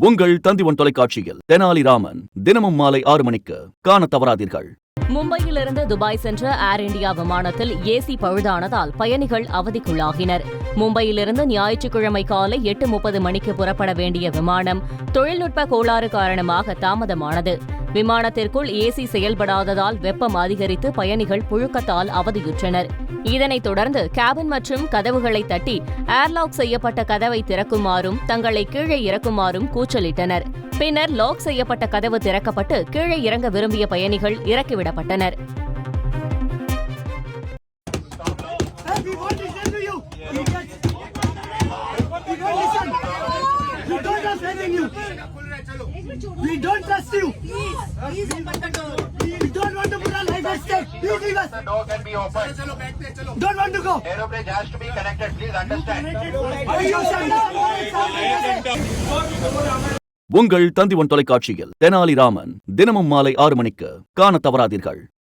உங்கள் தந்திவன் தொலைக்காட்சியில் தெனாலிராமன் தினமும் மாலை 6 மணிக்கு காண தவறாதீர்கள். மும்பையிலிருந்து துபாய் சென்ற ஏர் இண்டியா விமானத்தில் ஏசி பழுதானதால் பயணிகள் அவதிக்குள்ளாகினர். மும்பையிலிருந்து ஞாயிற்றுக்கிழமை காலை 8:30 மணிக்கு புறப்பட வேண்டிய விமானம் தொழில்நுட்ப கோளாறு காரணமாக தாமதமானது. விமானத்திற்குள் ஏசி செயல்படாததால் வெப்பம் அதிகரித்து பயணிகள் புழுக்கத்தால் அவதியுற்றனர். இதனைத் தொடர்ந்து கேபின் மற்றும் கதவுகளை தட்டி ஏர்லாக் செய்யப்பட்ட கதவை திறக்குமாறும் தங்களை கீழே இறக்குமாறும் கூச்சலிட்டனர். பின்னர் லாக் செய்யப்பட்ட கதவு திறக்கப்பட்டு கீழே இறங்க விரும்பிய பயணிகள் இறக்கிவிடப்பட்டனர். We don't trust you. Please open the door. We don't want to put our life at stake. Please leave us. The door can be opened. Don't want to go. Aerobridge has to be connected. Please understand. உங்கள் தந்திவன் தொலைக்காட்சியில் தெனாலிராமன் தினமும் மாலை 6 மணிக்கு காண தவறாதீர்கள்.